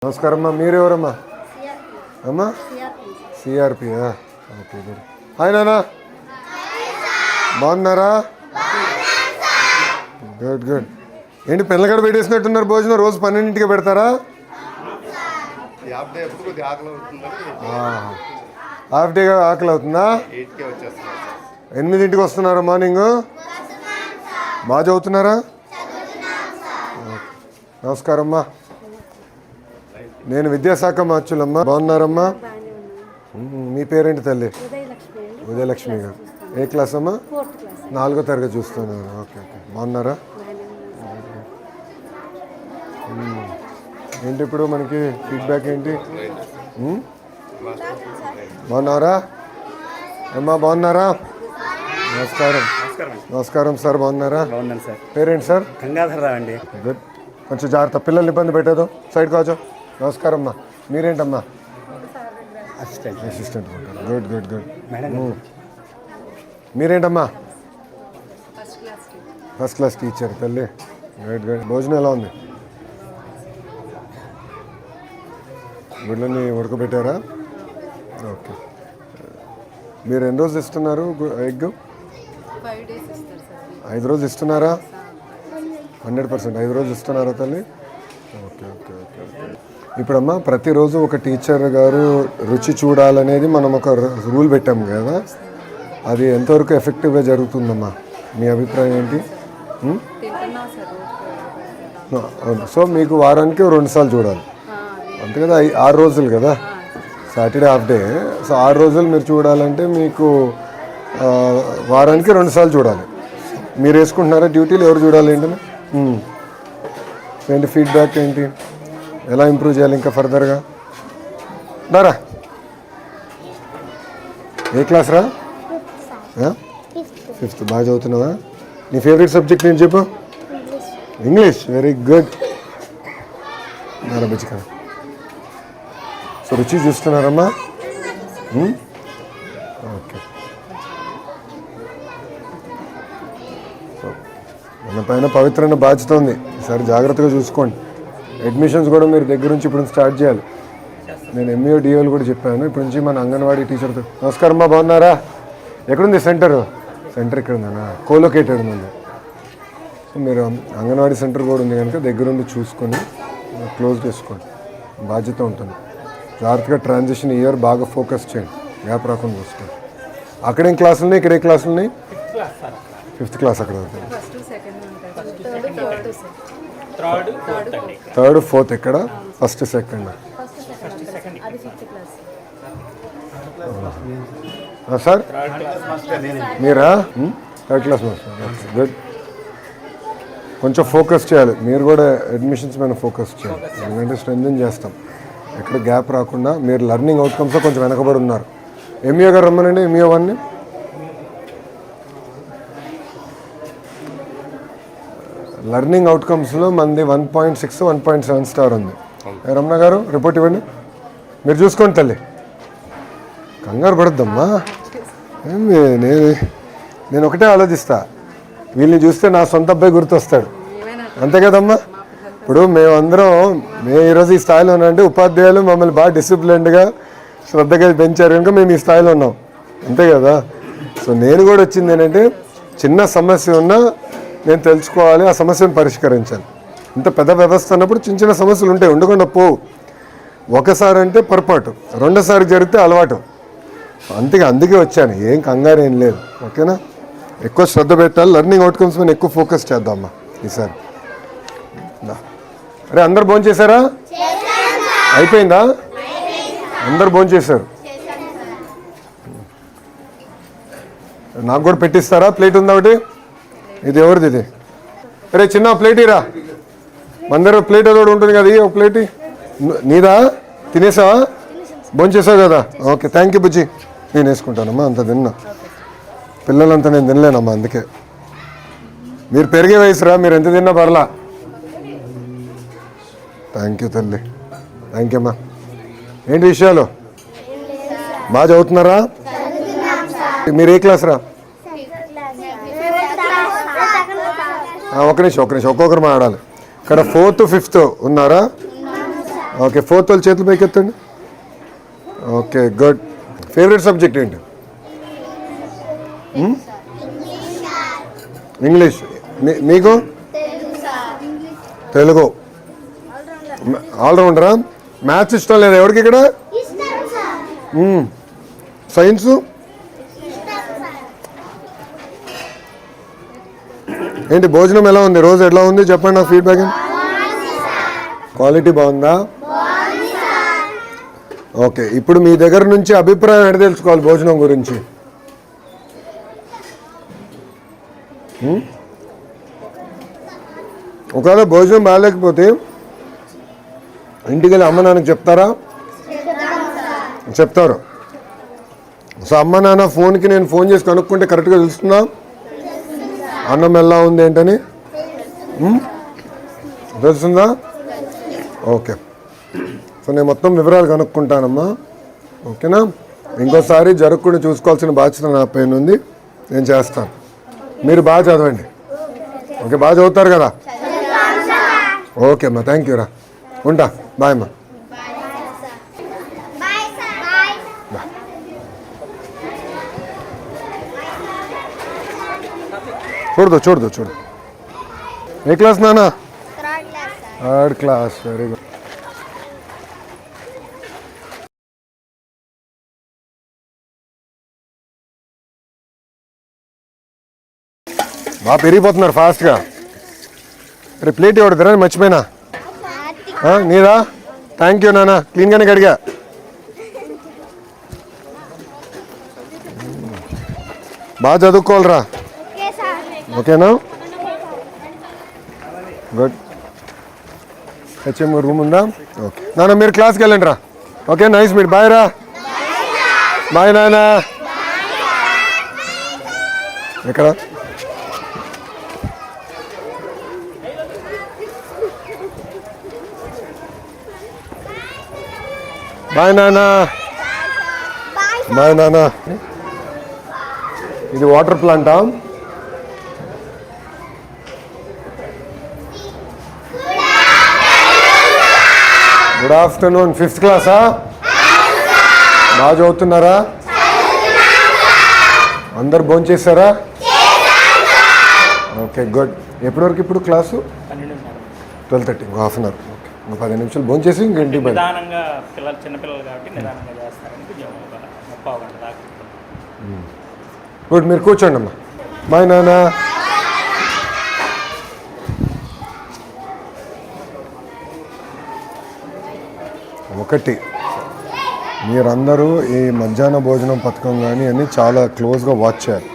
నమస్కారం అమ్మా. మీరెవరమ్మా? అమ్మా సిఆర్పి. Okay good. హాయ్ నాన్న, బాగున్నారా? Good good. ఏంటి పిల్లగడ పెట్టేసినట్టున్నారు భోజనం? రోజు 12ంటికి పెడతారా? హాఫ్ డేగా ఆకలి అవుతుందా? 8ంటికి వస్తున్నారా మార్నింగ్? బాగా చదువుతున్నారా? నమస్కారం అమ్మా. నేను విద్యాశాఖ మార్చులమ్మా. బాగున్నారమ్మా? మీ పేరేంటి తల్లి? ఉదయలక్ష్మి గారు. ఏ క్లాస్ అమ్మా? 4వ తరగతి చూస్తున్నారు. Okay okay. బాగున్నారా? ఏంటి ఇప్పుడు మనకి ఫీడ్బ్యాక్ ఏంటి? బాగున్నారా అమ్మా? బాగున్నారా? నమస్కారం. నమస్కారం సార్. బాగున్నారా? పేరేంటి సార్? గంగాధరరావు అండి. గుడ్. కొంచెం జాగ్రత్త, పిల్లల్ని ఇబ్బంది పెట్టదు. సైడ్ కావచ్చు. నమస్కారం అమ్మా. మీరేంటమ్మా? అసిస్టెంట్. Good good good. మీరేంటమ్మా? ఫస్ట్ క్లాస్ టీచర్ తల్లి. Good good. భోజనం ఎలా ఉంది? గుడ్లని ఉడకబెట్టారా? ఓకే. మీరు ఎన్ని రోజులు ఇస్తున్నారు ఎగ్? 5 రోజులు ఇస్తున్నారా? 100%. 5 రోజులు ఇస్తున్నారా తల్లి? Okay okay okay okay. ఇప్పుడమ్మా ప్రతిరోజు ఒక టీచర్ గారు రుచి చూడాలనేది మనం ఒక రూల్ పెట్టాము కదా, అది ఎంతవరకు ఎఫెక్టివ్గా జరుగుతుందమ్మా? మీ అభిప్రాయం ఏంటి? సో మీకు వారానికి 2 సార్లు చూడాలి అంతే కదా? 6 రోజులు కదా, సాటర్డే హాఫ్ డే. సో 6 రోజులు మీరు చూడాలంటే మీకు వారానికి 2 సార్లు చూడాలి. మీరు వేసుకుంటున్నారా డ్యూటీలు? ఎవరు చూడాలి ఏంటని? ఏంటి ఫీడ్బ్యాక్ ఏంటి? ఎలా ఇంప్రూవ్ చేయాలి ఇంకా ఫర్దర్గా? దారా ఏ క్లాస్ రా? 5th. బాగా చదువుతున్నావా? నీ ఫేవరెట్ సబ్జెక్ట్ నేను చెప్పు. ఇంగ్లీష్. Very good. దారా బుజ్జిక. సో రుచి చూస్తున్నారమ్మా? ఓకే. మన పైన పవిత్రమైన బాధ్యత ఉంది. ఈసారి జాగ్రత్తగా చూసుకోండి. అడ్మిషన్స్ కూడా మీరు దగ్గర నుంచి ఇప్పుడు స్టార్ట్ చేయాలి. నేను ఎంఈఓ డిఓలు కూడా చెప్పాను. ఇప్పటి నుంచి మన అంగన్వాడీ టీచర్తో. నమస్కారం అమ్మా. బాగున్నారా? ఎక్కడుంది సెంటర్? సెంటర్ ఇక్కడ ఉందన్నా, కోలొకేటెడ్ ఉంది. సో మీరు అంగన్వాడీ సెంటర్ కూడా ఉంది కనుక దగ్గరుండి చూసుకొని క్లోజ్ చేసుకోండి. బాధ్యత ఉంటుంది. జాగ్రత్తగా ట్రాన్సిషన్ ఇయర్ బాగా ఫోకస్ చేయండి, గ్యాప్ రాకుండా చూసుకోండి. అక్కడేం క్లాసులు ఉన్నాయి? ఇక్కడ ఏ క్లాసులు ఉన్నాయి? 5th క్లాస్ అక్కడ. 3rd 4th ఎక్కడ? 1st 2nd. సార్ మీరా? 3rd class master. గుడ్. కొంచెం ఫోకస్ చేయాలి మీరు కూడా, అడ్మిషన్స్ మీద ఫోకస్ చేయాలి. ఎందుకంటే స్ట్రెంథెన్ చేస్తాం, ఎక్కడ గ్యాప్ రాకుండా. మీరు లెర్నింగ్ అవుట్కమ్స్లో కొంచెం వెనకబడి ఉన్నారు. ఎంఈఓ గారు రమ్మనండి. ఎంఈఓ 1ని. లెర్నింగ్ అవుట్కమ్స్లో మంది 1.6 1.7 స్టార్ ఉంది. రమణ గారు రిపోర్ట్ ఇవ్వండి. మీరు చూసుకోండి తల్లి, కంగారు పడద్దమ్మా. నేను ఒకటే ఆలోచిస్తా, వీళ్ళని చూస్తే నా సొంత అబ్బాయి గుర్తొస్తాడు, అంతే కదమ్మా? ఇప్పుడు మేము ఈరోజు ఈ స్థాయిలో ఉన్నామంటే ఉపాధ్యాయులు మమ్మల్ని బాగా డిసిప్లిన్డ్గా శ్రద్ధగా పెంచారు కనుక మేము ఈ స్థాయిలో ఉన్నాం, అంతే కదా? సో నేను కూడా వచ్చింది ఏంటంటే, చిన్న సమస్య ఉన్నా నేను తెలుసుకోవాలి, ఆ సమస్యను పరిష్కరించాలి. ఇంత పెద్ద వ్యవస్థ అన్నప్పుడు చిన్న చిన్న సమస్యలు ఉంటాయి, ఉండకుండా పోవు. ఒకసారి అంటే పొరపాటు, రెండోసారి జరిగితే అలవాటు. అందుకే వచ్చాను, ఏం కంగారు ఏం లేదు. ఓకేనా? ఎక్కువ శ్రద్ధ పెట్టాలి, లెర్నింగ్ అవుట్కమ్స్ మీద ఎక్కువ ఫోకస్ చేద్దామమ్మా ఈసారి. అరే అందరు భోంచేశారా? అయిపోయిందా? అందరు భోంచేశారు. నాకు కూడా పెట్టిస్తారా? ప్లేట్ ఉందా ఒకటి? ఇది ఎవరిది? ఇది అరే చిన్న ప్లేట్ ఇరా. అందరూ ప్లేట్ ఏదో ఉంటుంది కదా, ఒక ప్లేట్ నీదా? తినేసావా? భోంచేసావు కదా? ఓకే, థ్యాంక్ యూ బుజ్జి. నేను వేసుకుంటానమ్మా, అంత తిన్నా. పిల్లలంతా నేను తినలేనమ్మా, అందుకే. మీరు పెరిగే వయసురా, మీరు ఎంత తిన్నా పర్లా. థ్యాంక్ యూ తల్లి, థ్యాంక్ యూ అమ్మా. ఏంటి విషయాలు? బాగా చదువుతున్నారా? మీరు ఏ క్లాస్ రా? ఒక నిమిషం ఒక్కొక్కరు మాట్లాడాలి. ఇక్కడ 4th 5th ఉన్నారా? ఓకే, 4th వాళ్ళు చేతులు పైకి ఎత్తండి. Okay, good. ఫేవరెట్ సబ్జెక్ట్ ఏంటి? ఇంగ్లీష్. మీకు? తెలుగు. ఆల్రౌండరా? మ్యాథ్స్ ఇష్టం లేదా ఎవరికి ఇక్కడ? సైన్సు? ఏంటి భోజనం ఎలా ఉంది? రోజు ఎలా ఉంది చెప్పండి నాకు ఫీడ్బ్యాక్. క్వాలిటీ బాగుందా? ఓకే, ఇప్పుడు మీ దగ్గర నుంచి అభిప్రాయం ఎక్కడ తెలుసుకోవాలి భోజనం గురించి? ఒకవేళ భోజనం బాగాలేకపోతే ఇంటికి వెళ్ళి అమ్మ నాన్నకి చెప్తారా? చెప్తారు. సో అమ్మ నాన్న ఫోన్కి నేను ఫోన్ చేసి కనుక్కుంటే కరెక్ట్గా తెలుస్తుందా అన్నం ఎలా ఉంది ఏంటని? తెలుస్తుందా? ఓకే, సో నేను మొత్తం వివరాలు కనుక్కుంటానమ్మా. ఓకేనా? ఇంకోసారి జరగకుండా చూసుకోవాల్సిన బాధ్యత నా పైన ఉంది, నేను చేస్తాను. మీరు బాగా చదవండి. ఓకే, బాగా చదువుతారు కదా? ఓకే అమ్మా, థ్యాంక్ యూ రా. ఉంటా, బాయ్ అమ్మా. చూడదు. ఏ క్లాస్ నాన్న? 3rd class. Very good. బాగా పెరిగిపోతున్నారు ఫాస్ట్గా. రేపు ప్లేట్ ఇవ్వడదురా, మర్చిపోయినా. నీదా? థ్యాంక్ యూ నాన్న, క్లీన్గానే కడిగా. బాగా చదువుకోవాలరా. ఓకేనా? గుడ్. హెచ్ఎం రూమ్ ఉందా? ఓకే నాన్న, మీరు క్లాస్కి వెళ్ళండి రా. Okay, nice meet. బాయ్ రా. బాయ్ నాన్న. ఎక్కడ? బాయ్ నాన్న. బాయ్ నాన్న. ఇది వాటర్ ప్లాంటా? Good afternoon. 5th క్లాసా? బాగా చదువుతున్నారా? అందరు భోంచేశారా? Okay, good. ఎప్పటి వరకు ఇప్పుడు క్లాసు? 12:30. ఇంకో హాఫ్ అన్ అవర్. ఓకే, ఇంకో 10 నిమిషాలు భోంచేసి ఇంక ఇంటికి పోయి. గుడ్, మీరు కూర్చోండి అమ్మా. బాయ్ నాన్న. ఒకటి, మీరందరూ ఈ మధ్యాహ్న భోజనం పథకం కానీ అన్నీ చాలా క్లోజ్గా వాచ్ చేయాలి.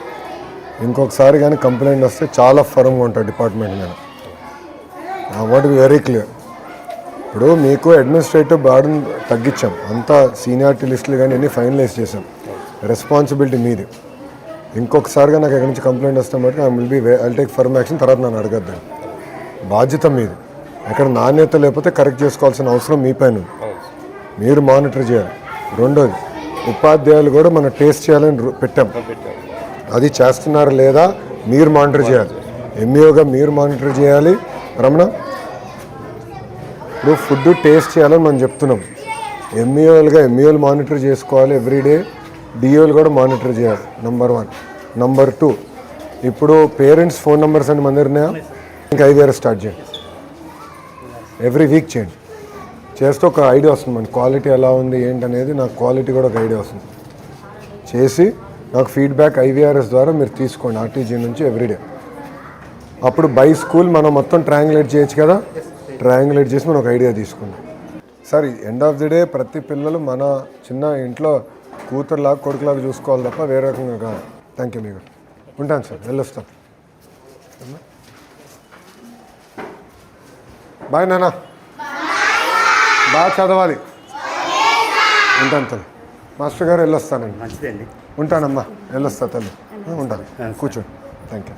ఇంకొకసారి కానీ కంప్లైంట్ వస్తే చాలా ఫర్మ్గా ఉంటుంది డిపార్ట్మెంట్ మీద. I want be very clear. ఇప్పుడు మీకు అడ్మినిస్ట్రేటివ్ బర్డన్ తగ్గించాం, అంతా సీనియారిటీ లిస్టులు కానీ అన్నీ ఫైనలైజ్ చేసాం. రెస్పాన్సిబిలిటీ మీది. ఇంకొకసారిగా నాకు ఎక్కడి నుంచి కంప్లైంట్ వస్తే మటుకు ఐ టేక్ ఫర్మ్ యాక్షన్. తర్వాత నన్ను అడగద్దండి. బాధ్యత మీది. ఎక్కడ నాణ్యత లేకపోతే కరెక్ట్ చేసుకోవాల్సిన అవసరం మీ పైన ఉంది. మీరు మానిటర్ చేయాలి. రెండోది, ఉపాధ్యాయులు కూడా మనం టేస్ట్ చేయాలని పెట్టాం. అది చేస్తున్నారా లేదా మీరు మానిటర్ చేయాలి. ఎంఈఓగా మీరు మానిటర్ చేయాలి. రమణ, ఇప్పుడు ఫుడ్ టేస్ట్ చేయాలని మనం చెప్తున్నాం. ఎంఈఓలు మానిటర్ చేసుకోవాలి ఎవ్రీడే. డిఓలు కూడా మానిటర్ చేయాలి. నెంబర్ 1. నెంబర్ 2, ఇప్పుడు పేరెంట్స్ ఫోన్ నెంబర్స్ అని మన దగ్గర ఉన్నాయా? ఇంకా 5 ఇయర్స్ స్టార్ట్ చేయండి. ఎవ్రీ వీక్ చేయండి. చేస్తే ఒక ఐడియా వస్తుంది మన క్వాలిటీ ఎలా ఉంది ఏంటనేది. నాకు క్వాలిటీ కూడా ఒక ఐడియా వస్తుంది. చేసి నాకు ఫీడ్బ్యాక్ IVRS ద్వారా మీరు తీసుకోండి ఆర్టీజీ నుంచి ఎవ్రీడే. అప్పుడు బై స్కూల్ మనం మొత్తం ట్రయాంగులేట్ చేయొచ్చు కదా. ట్రయాంగులేట్ చేసి మనం ఒక ఐడియా తీసుకుందాం. Sir, end of the day ప్రతి పిల్లలు మన చిన్న ఇంట్లో కూతురులాగా కొడుకులాగా చూసుకోవాలి తప్ప వేరే రకంగా కాదు. Thank you. మీకు ఉంటాను సార్, వెళ్ళొస్తాను. బాయ్ నాన్న. బాగా చదవాలి. ఉంటాను తల్లి. మాస్టర్ గారు వెళ్ళొస్తానండి. మంచిదండి. ఉంటానమ్మా, వెళ్ళొస్తా తల్లి. ఉంటాను. కూర్చోండి. Thank you.